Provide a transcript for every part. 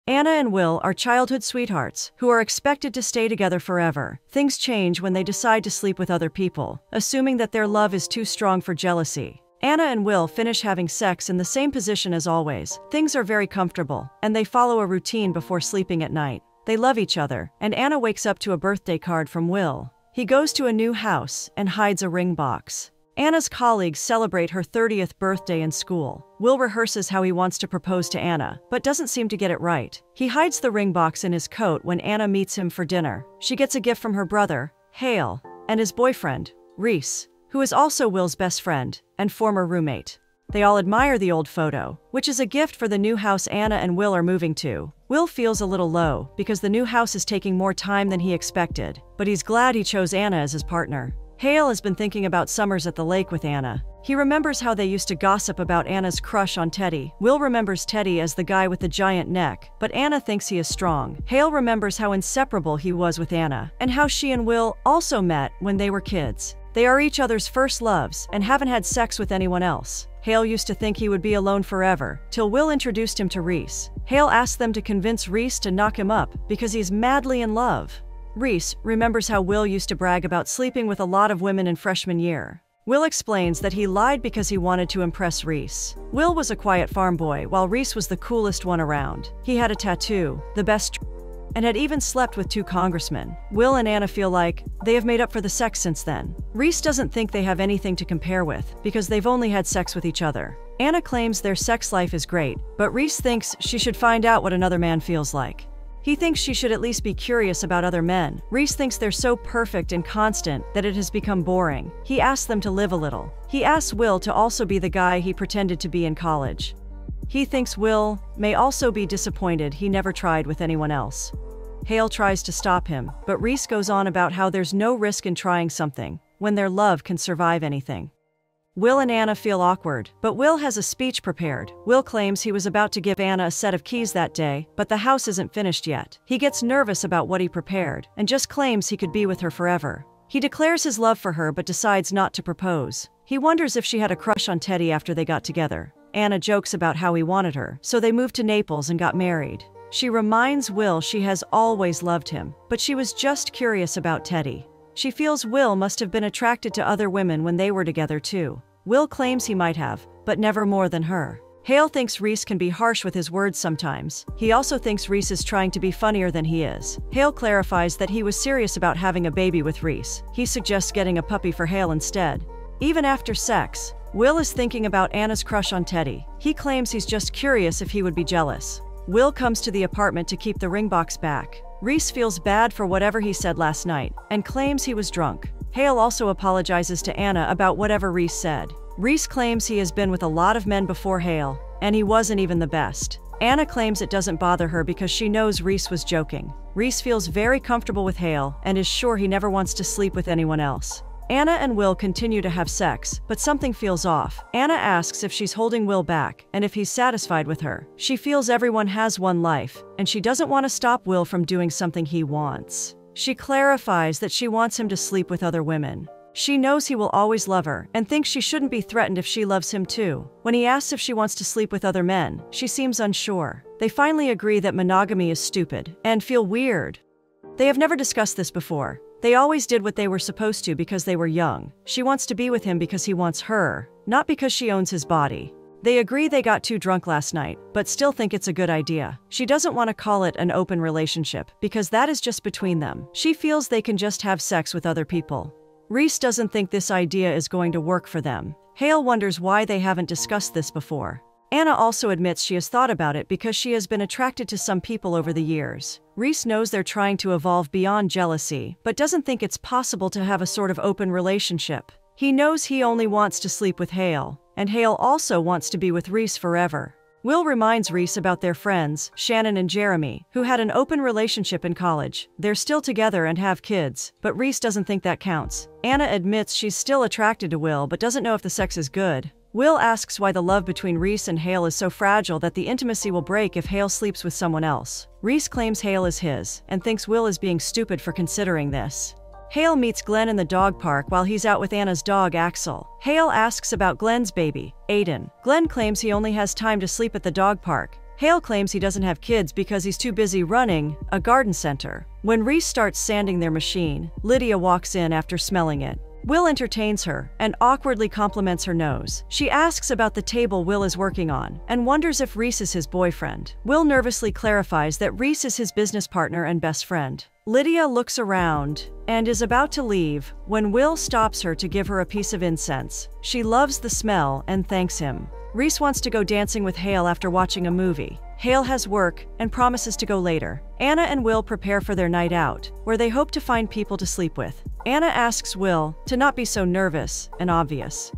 Anna and Will are childhood sweethearts who are expected to stay together forever. Things change when they decide to sleep with other people, assuming that their love is too strong for jealousy. Anna and Will finish having sex in the same position as always. Things are very comfortable, and they follow a routine before sleeping at night. They love each other, and Anna wakes up to a birthday card from Will. He goes to a new house and hides a ring box. Anna's colleagues celebrate her 30th birthday in school. Will rehearses how he wants to propose to Anna, but doesn't seem to get it right. He hides the ring box in his coat when Anna meets him for dinner. She gets a gift from her brother, Hale, and his boyfriend, Reese, who is also Will's best friend and former roommate. They all admire the old photo, which is a gift for the new house Anna and Will are moving to. Will feels a little low because the new house is taking more time than he expected, but he's glad he chose Anna as his partner. Hale has been thinking about summers at the lake with Anna. He remembers how they used to gossip about Anna's crush on Teddy. Will remembers Teddy as the guy with the giant neck, but Anna thinks he is strong. Hale remembers how inseparable he was with Anna, and how she and Will also met when they were kids. They are each other's first loves and haven't had sex with anyone else. Hale used to think he would be alone forever, till Will introduced him to Reese. Hale asks them to convince Reese to knock him up because he's madly in love. Reese remembers how Will used to brag about sleeping with a lot of women in freshman year. Will explains that he lied because he wanted to impress Reese. Will was a quiet farm boy, while Reese was the coolest one around. He had a tattoo, the best, and had even slept with 2 congressmen. Will and Anna feel like they have made up for the sex since then. Reese doesn't think they have anything to compare with because they've only had sex with each other. Anna claims their sex life is great, but Reese thinks she should find out what another man feels like. He thinks she should at least be curious about other men. Reese thinks they're so perfect and constant that it has become boring. He asks them to live a little. He asks Will to also be the guy he pretended to be in college. He thinks Will may also be disappointed he never tried with anyone else. Hale tries to stop him, but Reese goes on about how there's no risk in trying something when their love can survive anything. Will and Anna feel awkward, but Will has a speech prepared. Will claims he was about to give Anna a set of keys that day, but the house isn't finished yet. He gets nervous about what he prepared, and just claims he could be with her forever. He declares his love for her but decides not to propose. He wonders if she had a crush on Teddy after they got together. Anna jokes about how he wanted her, so they moved to Naples and got married. She reminds Will she has always loved him, but she was just curious about Teddy. She feels Will must have been attracted to other women when they were together too. Will claims he might have, but never more than her. Hale thinks Reese can be harsh with his words sometimes. He also thinks Reese is trying to be funnier than he is. Hale clarifies that he was serious about having a baby with Reese. He suggests getting a puppy for Hale instead. Even after sex, Will is thinking about Anna's crush on Teddy. He claims he's just curious if he would be jealous. Will comes to the apartment to keep the ring box back. Reese feels bad for whatever he said last night and claims he was drunk. Hale also apologizes to Anna about whatever Reese said. Reese claims he has been with a lot of men before Hale, and he wasn't even the best. Anna claims it doesn't bother her because she knows Reese was joking. Reese feels very comfortable with Hale and is sure he never wants to sleep with anyone else. Anna and Will continue to have sex, but something feels off. Anna asks if she's holding Will back and if he's satisfied with her. She feels everyone has one life, and she doesn't want to stop Will from doing something he wants. She clarifies that she wants him to sleep with other women. She knows he will always love her and thinks she shouldn't be threatened if she loves him too. When he asks if she wants to sleep with other men, she seems unsure. They finally agree that monogamy is stupid and feel weird. They have never discussed this before. They always did what they were supposed to because they were young. She wants to be with him because he wants her, not because she owns his body. They agree they got too drunk last night, but still think it's a good idea. She doesn't want to call it an open relationship because that is just between them. She feels they can just have sex with other people. Reese doesn't think this idea is going to work for them. Hale wonders why they haven't discussed this before. Anna also admits she has thought about it because she has been attracted to some people over the years. Reese knows they're trying to evolve beyond jealousy, but doesn't think it's possible to have a sort of open relationship. He knows he only wants to sleep with Hale, and Hale also wants to be with Reese forever. Will reminds Reese about their friends, Shannon and Jeremy, who had an open relationship in college. They're still together and have kids, but Reese doesn't think that counts. Anna admits she's still attracted to Will but doesn't know if the sex is good. Will asks why the love between Reese and Hale is so fragile that the intimacy will break if Hale sleeps with someone else. Reese claims Hale is his, and thinks Will is being stupid for considering this. Hale meets Glenn in the dog park while he's out with Anna's dog Axel. Hale asks about Glenn's baby, Aiden. Glenn claims he only has time to sleep at the dog park, Hale claims he doesn't have kids because he's too busy running a garden center. When Reese starts sanding their machine, Lydia walks in after smelling it. Will entertains her and awkwardly compliments her nose. She asks about the table Will is working on and wonders if Reese is his boyfriend. Will nervously clarifies that Reese is his business partner and best friend. Lydia looks around and is about to leave when Will stops her to give her a piece of incense. She loves the smell and thanks him. Reese wants to go dancing with Hale after watching a movie. Hale has work and promises to go later. Anna and Will prepare for their night out, where they hope to find people to sleep with. Anna asks Will to not be so nervous and obvious.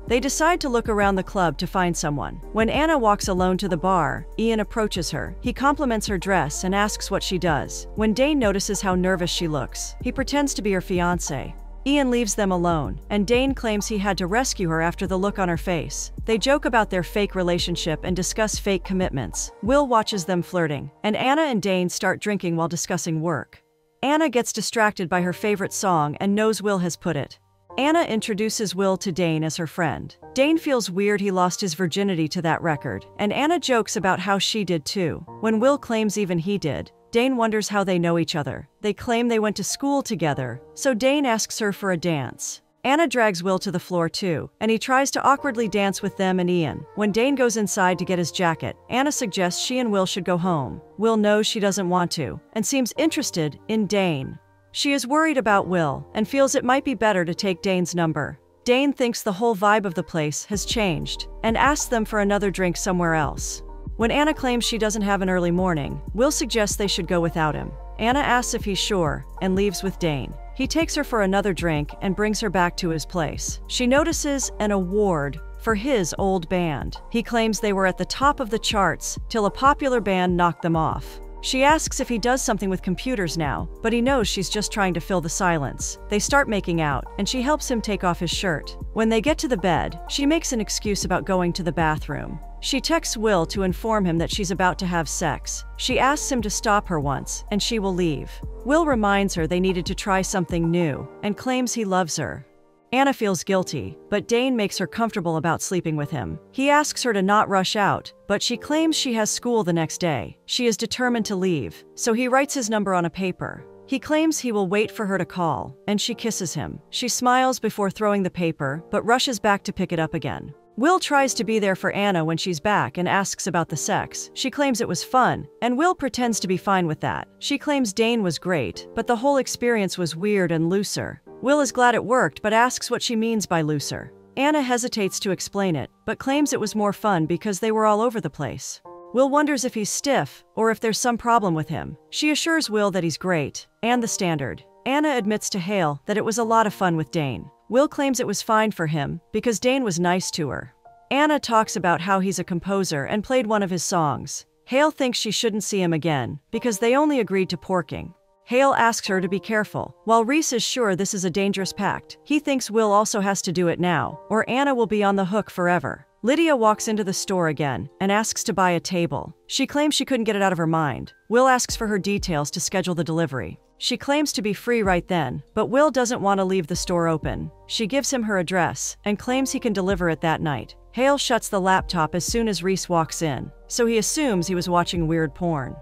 They decide to look around the club to find someone. When Anna walks alone to the bar, Ian approaches her. He compliments her dress and asks what she does. When Dane notices how nervous she looks, he pretends to be her fiancé. Ian leaves them alone, and Dane claims he had to rescue her after the look on her face. They joke about their fake relationship and discuss fake commitments. Will watches them flirting, and Anna and Dane start drinking while discussing work. Anna gets distracted by her favorite song and knows Will has put it. Anna introduces Will to Dane as her friend. Dane feels weird he lost his virginity to that record, and Anna jokes about how she did too. When Will claims even he did, Dane wonders how they know each other. They claim they went to school together, so Dane asks her for a dance. Anna drags Will to the floor too, and he tries to awkwardly dance with them and Ian. When Dane goes inside to get his jacket, Anna suggests she and Will should go home. Will knows she doesn't want to, and seems interested in Dane. She is worried about Will, and feels it might be better to take Dane's number. Dane thinks the whole vibe of the place has changed, and asks them for another drink somewhere else. When Anna claims she doesn't have an early morning, Will suggests they should go without him. Anna asks if he's sure, and leaves with Dane. He takes her for another drink and brings her back to his place. She notices an award for his old band. He claims they were at the top of the charts till a popular band knocked them off. She asks if he does something with computers now, but he knows she's just trying to fill the silence. They start making out, and she helps him take off his shirt. When they get to the bed, she makes an excuse about going to the bathroom. She texts Will to inform him that she's about to have sex. She asks him to stop her once, and she will leave. Will reminds her they needed to try something new, and claims he loves her. Anna feels guilty, but Dane makes her comfortable about sleeping with him. He asks her to not rush out, but she claims she has school the next day. She is determined to leave, so he writes his number on a paper. He claims he will wait for her to call, and she kisses him. She smiles before throwing the paper, but rushes back to pick it up again. Will tries to be there for Anna when she's back and asks about the sex. She claims it was fun, and Will pretends to be fine with that. She claims Dane was great, but the whole experience was weird and looser. Will is glad it worked, but asks what she means by looser. Anna hesitates to explain it, but claims it was more fun because they were all over the place. Will wonders if he's stiff, or if there's some problem with him. She assures Will that he's great, and the standard. Anna admits to Hale that it was a lot of fun with Dane. Will claims it was fine for him, because Dane was nice to her. Anna talks about how he's a composer and played one of his songs. Hale thinks she shouldn't see him again, because they only agreed to porking. Hale asks her to be careful, while Reese is sure this is a dangerous pact. He thinks Will also has to do it now, or Anna will be on the hook forever. Lydia walks into the store again and asks to buy a table. She claims she couldn't get it out of her mind. Will asks for her details to schedule the delivery. She claims to be free right then, but Will doesn't want to leave the store open. She gives him her address and claims he can deliver it that night. Hale shuts the laptop as soon as Reese walks in, so he assumes he was watching weird porn.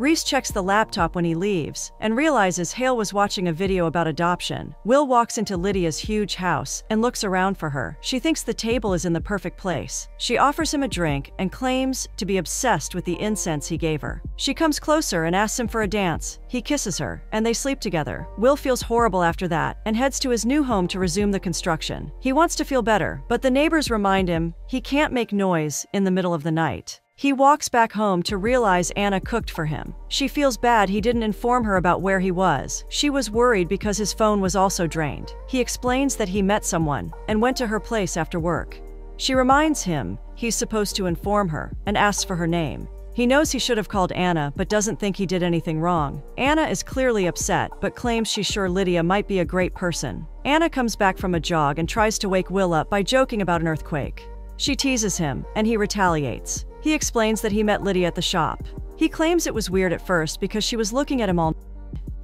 Reese checks the laptop when he leaves and realizes Hale was watching a video about adoption. Will walks into Lydia's huge house and looks around for her. She thinks the table is in the perfect place. She offers him a drink and claims to be obsessed with the incense he gave her. She comes closer and asks him for a dance. He kisses her, and they sleep together. Will feels horrible after that and heads to his new home to resume the construction. He wants to feel better, but the neighbors remind him he can't make noise in the middle of the night. He walks back home to realize Anna cooked for him. She feels bad he didn't inform her about where he was. She was worried because his phone was also drained. He explains that he met someone and went to her place after work. She reminds him he's supposed to inform her and asks for her name. He knows he should have called Anna, but doesn't think he did anything wrong. Anna is clearly upset, but claims she's sure Lydia might be a great person. Anna comes back from a jog and tries to wake Will up by joking about an earthquake. She teases him, and he retaliates. He explains that he met Lydia at the shop. He claims it was weird at first because she was looking at him all.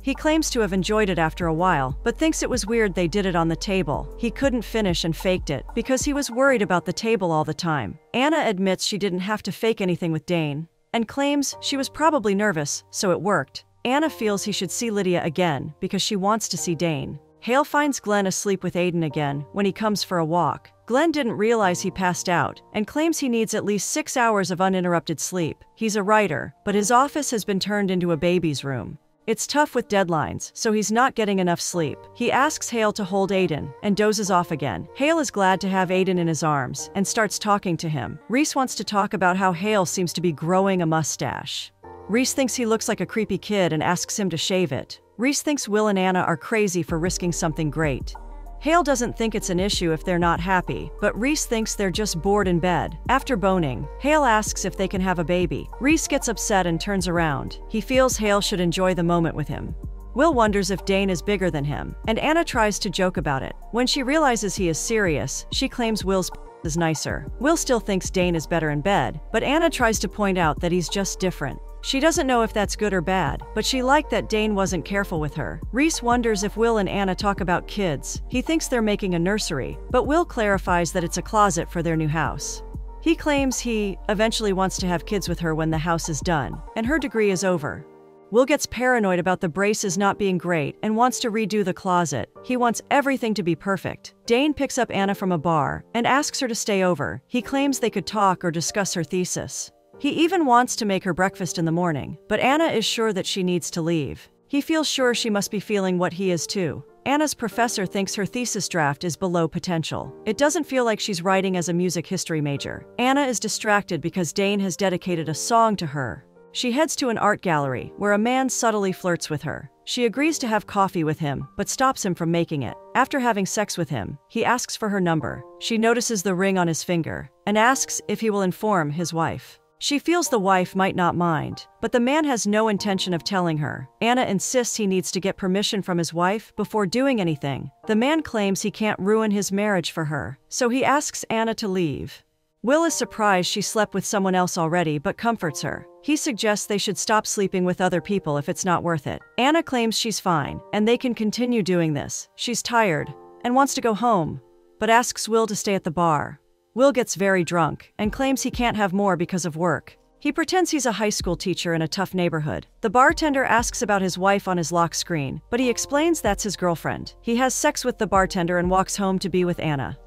He claims to have enjoyed it after a while, but thinks it was weird they did it on the table. He couldn't finish and faked it because he was worried about the table all the time. Anna admits she didn't have to fake anything with Dane. and claims she was probably nervous, so it worked. Anna feels he should see Lydia again because she wants to see Dane. Hale finds Glenn asleep with Aiden again when he comes for a walk. Glenn didn't realize he passed out and claims he needs at least 6 hours of uninterrupted sleep. He's a writer, but his office has been turned into a baby's room. It's tough with deadlines, so he's not getting enough sleep. He asks Hale to hold Aiden and dozes off again. Hale is glad to have Aiden in his arms and starts talking to him. Reese wants to talk about how Hale seems to be growing a mustache. Reese thinks he looks like a creepy kid and asks him to shave it. Reese thinks Will and Anna are crazy for risking something great. Hale doesn't think it's an issue if they're not happy, but Reese thinks they're just bored in bed. After boning, Hale asks if they can have a baby. Reese gets upset and turns around. He feels Hale should enjoy the moment with him. Will wonders if Dane is bigger than him, and Anna tries to joke about it. When she realizes he is serious, she claims Will's is nicer. Will still thinks Dane is better in bed, but Anna tries to point out that he's just different. She doesn't know if that's good or bad, but she liked that Dane wasn't careful with her. Reese wonders if Will and Anna talk about kids. He thinks they're making a nursery, but Will clarifies that it's a closet for their new house. He claims he eventually wants to have kids with her when the house is done, and her degree is over. Will gets paranoid about the braces not being great and wants to redo the closet. He wants everything to be perfect. Dane picks up Anna from a bar and asks her to stay over. He claims they could talk or discuss her thesis. He even wants to make her breakfast in the morning, but Anna is sure that she needs to leave. He feels sure she must be feeling what he is too. Anna's professor thinks her thesis draft is below potential. It doesn't feel like she's writing as a music history major. Anna is distracted because Dane has dedicated a song to her. She heads to an art gallery where a man subtly flirts with her. She agrees to have coffee with him, but stops him from making it. After having sex with him, he asks for her number. She notices the ring on his finger and asks if he will inform his wife. She feels the wife might not mind, but the man has no intention of telling her. Anna insists he needs to get permission from his wife before doing anything. The man claims he can't ruin his marriage for her, so he asks Anna to leave. Will is surprised she slept with someone else already but comforts her. He suggests they should stop sleeping with other people if it's not worth it. Anna claims she's fine, and they can continue doing this. She's tired and wants to go home, but asks Will to stay at the bar. Will gets very drunk and claims he can't have more because of work. He pretends he's a high school teacher in a tough neighborhood. The bartender asks about his wife on his lock screen, but he explains that's his girlfriend. He has sex with the bartender and walks home to be with Anna.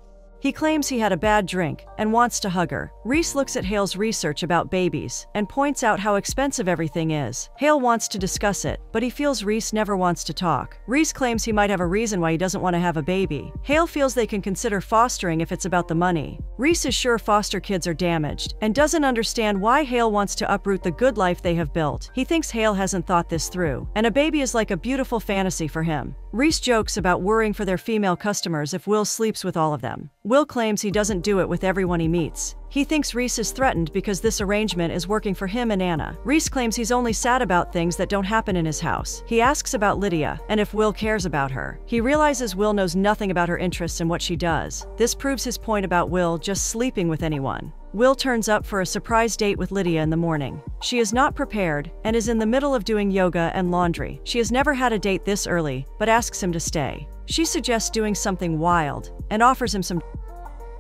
He claims he had a bad drink and wants to hug her. Reese looks at Hale's research about babies and points out how expensive everything is. Hale wants to discuss it, but he feels Reese never wants to talk. Reese claims he might have a reason why he doesn't want to have a baby. Hale feels they can consider fostering if it's about the money. Reese is sure foster kids are damaged and doesn't understand why Hale wants to uproot the good life they have built. He thinks Hale hasn't thought this through, and a baby is like a beautiful fantasy for him. Reese jokes about worrying for their female customers if Will sleeps with all of them. Will claims he doesn't do it with everyone he meets. He thinks Reese is threatened because this arrangement is working for him and Anna. Reese claims he's only sad about things that don't happen in his house. He asks about Lydia and if Will cares about her. He realizes Will knows nothing about her interests and what she does. This proves his point about Will just sleeping with anyone. Will turns up for a surprise date with Lydia in the morning. She is not prepared and is in the middle of doing yoga and laundry. She has never had a date this early, but asks him to stay. She suggests doing something wild and offers him some.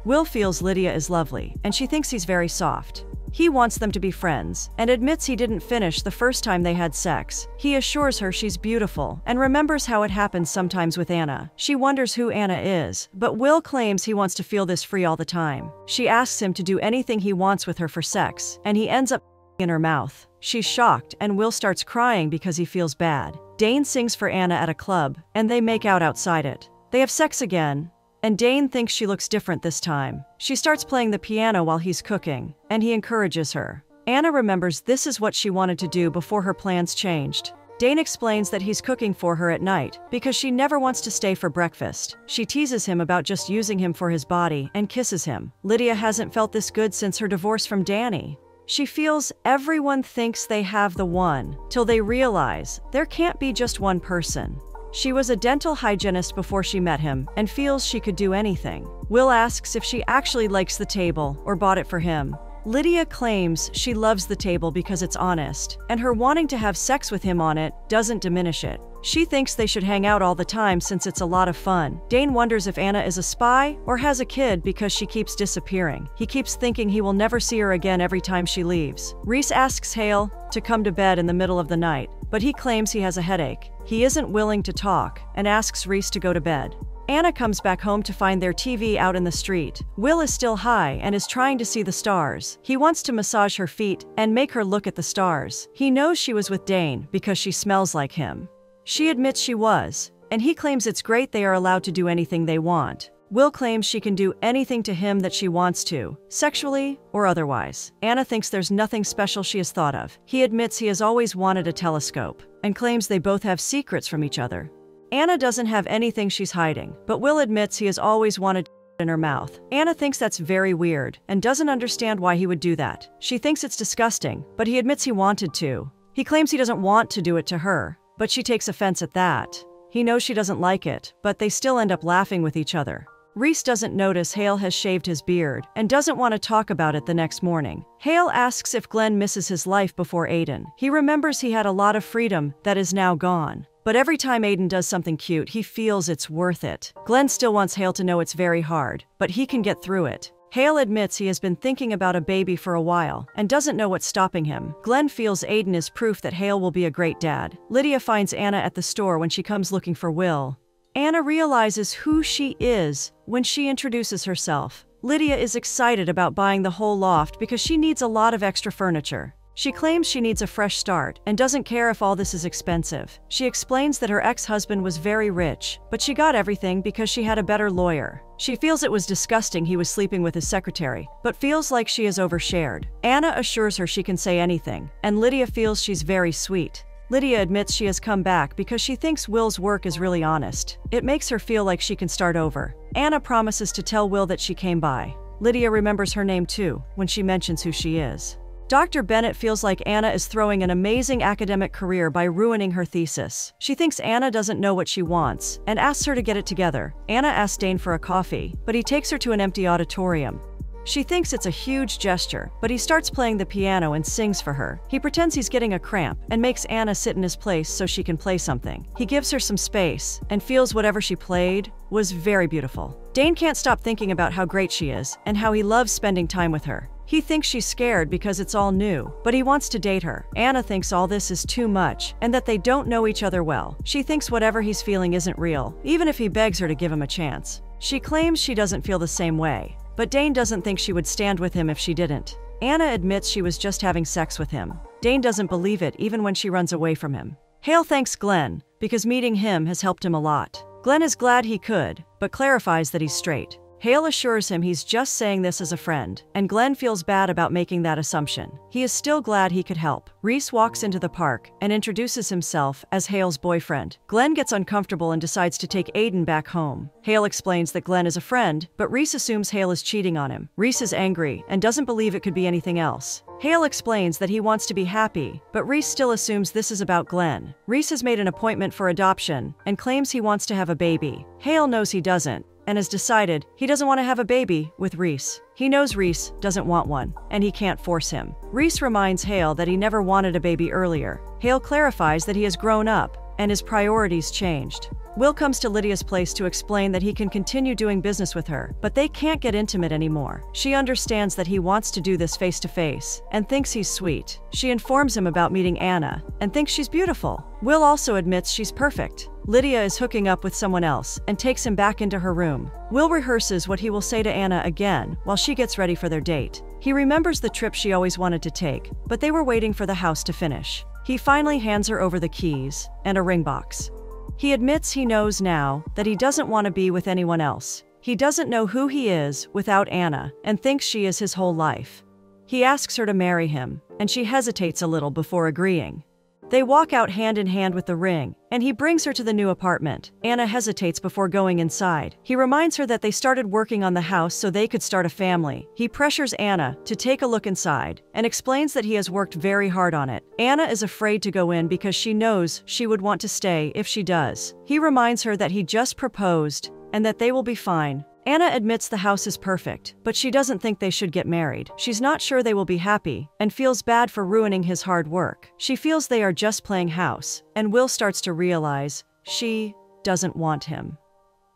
Will feels Lydia is lovely, and she thinks he's very soft. He wants them to be friends, and admits he didn't finish the first time they had sex. He assures her she's beautiful, and remembers how it happens sometimes with Anna. She wonders who Anna is, but Will claims he wants to feel this free all the time. She asks him to do anything he wants with her for sex, and he ends up in her mouth. She's shocked, and Will starts crying because he feels bad. Dane sings for Anna at a club, and they make out outside it. They have sex again, and Dane thinks she looks different this time. She starts playing the piano while he's cooking, and he encourages her. Anna remembers this is what she wanted to do before her plans changed. Dane explains that he's cooking for her at night because she never wants to stay for breakfast. She teases him about just using him for his body and kisses him. Lydia hasn't felt this good since her divorce from Danny. She feels everyone thinks they have the one, till they realize there can't be just one person. She was a dental hygienist before she met him and feels she could do anything. Will asks if she actually likes the table or bought it for him. Lydia claims she loves the table because it's honest, and her wanting to have sex with him on it doesn't diminish it. She thinks they should hang out all the time since it's a lot of fun. Dane wonders if Anna is a spy or has a kid because she keeps disappearing. He keeps thinking he will never see her again every time she leaves. Rhys asks Hale to come to bed in the middle of the night, but he claims he has a headache. He isn't willing to talk and asks Rhys to go to bed. Anna comes back home to find their TV out in the street. Will is still high and is trying to see the stars. He wants to massage her feet and make her look at the stars. He knows she was with Dane because she smells like him. She admits she was, and he claims it's great they are allowed to do anything they want. Will claims she can do anything to him that she wants to, sexually or otherwise. Anna thinks there's nothing special she has thought of. He admits he has always wanted a telescope, and claims they both have secrets from each other. Anna doesn't have anything she's hiding, but Will admits he has always wanted in her mouth. Anna thinks that's very weird, and doesn't understand why he would do that. She thinks it's disgusting, but he admits he wanted to. He claims he doesn't want to do it to her, but she takes offense at that. He knows she doesn't like it, but they still end up laughing with each other. Rhys doesn't notice Hale has shaved his beard and doesn't want to talk about it the next morning. Hale asks if Glenn misses his life before Aiden. He remembers he had a lot of freedom that is now gone. But every time Aiden does something cute, he feels it's worth it. Glenn still wants Hale to know it's very hard, but he can get through it. Hale admits he has been thinking about a baby for a while and doesn't know what's stopping him. Glenn feels Aiden is proof that Hale will be a great dad. Lydia finds Anna at the store when she comes looking for Will. Anna realizes who she is when she introduces herself. Lydia is excited about buying the whole loft because she needs a lot of extra furniture. She claims she needs a fresh start and doesn't care if all this is expensive. She explains that her ex-husband was very rich, but she got everything because she had a better lawyer. She feels it was disgusting he was sleeping with his secretary, but feels like she is overshared. Anna assures her she can say anything, and Lydia feels she's very sweet. Lydia admits she has come back because she thinks Will's work is really honest. It makes her feel like she can start over. Anna promises to tell Will that she came by. Lydia remembers her name too when she mentions who she is. Dr. Bennett feels like Anna is throwing an amazing academic career by ruining her thesis. She thinks Anna doesn't know what she wants and asks her to get it together. Anna asks Dane for a coffee, but he takes her to an empty auditorium. She thinks it's a huge gesture, but he starts playing the piano and sings for her. He pretends he's getting a cramp and makes Anna sit in his place so she can play something. He gives her some space and feels whatever she played was very beautiful. Dane can't stop thinking about how great she is and how he loves spending time with her. He thinks she's scared because it's all new, but he wants to date her. Anna thinks all this is too much and that they don't know each other well. She thinks whatever he's feeling isn't real, even if he begs her to give him a chance. She claims she doesn't feel the same way, but Dane doesn't think she would stand with him if she didn't. Anna admits she was just having sex with him. Dane doesn't believe it even when she runs away from him. Hale thanks Glenn because meeting him has helped him a lot. Glenn is glad he could, but clarifies that he's straight. Hale assures him he's just saying this as a friend, and Glenn feels bad about making that assumption. He is still glad he could help. Rhys walks into the park and introduces himself as Hale's boyfriend. Glenn gets uncomfortable and decides to take Aiden back home. Hale explains that Glenn is a friend, but Rhys assumes Hale is cheating on him. Rhys is angry and doesn't believe it could be anything else. Hale explains that he wants to be happy, but Rhys still assumes this is about Glenn. Rhys has made an appointment for adoption and claims he wants to have a baby. Hale knows he doesn't, and has decided he doesn't want to have a baby with Rhys. He knows Rhys doesn't want one, and he can't force him. Rhys reminds Hale that he never wanted a baby earlier. Hale clarifies that he has grown up, and his priorities changed. Will comes to Lydia's place to explain that he can continue doing business with her, but they can't get intimate anymore. She understands that he wants to do this face to face, and thinks he's sweet. She informs him about meeting Anna, and thinks she's beautiful. Will also admits she's perfect. Lydia is hooking up with someone else and takes him back into her room. Will rehearses what he will say to Anna again while she gets ready for their date. He remembers the trip she always wanted to take, but they were waiting for the house to finish. He finally hands her over the keys and a ring box. He admits he knows now that he doesn't want to be with anyone else. He doesn't know who he is without Anna and thinks she is his whole life. He asks her to marry him, and she hesitates a little before agreeing. They walk out hand in hand with the ring, and he brings her to the new apartment. Anna hesitates before going inside. He reminds her that they started working on the house so they could start a family. He pressures Anna to take a look inside and explains that he has worked very hard on it. Anna is afraid to go in because she knows she would want to stay if she does. He reminds her that he just proposed and that they will be fine. Anna admits the house is perfect, but she doesn't think they should get married. She's not sure they will be happy, and feels bad for ruining his hard work. She feels they are just playing house, and Will starts to realize she doesn't want him.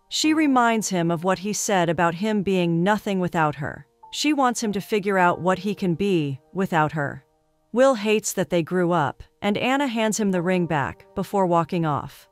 She reminds him of what he said about him being nothing without her. She wants him to figure out what he can be without her. Will hates that they grew up, and Anna hands him the ring back before walking off.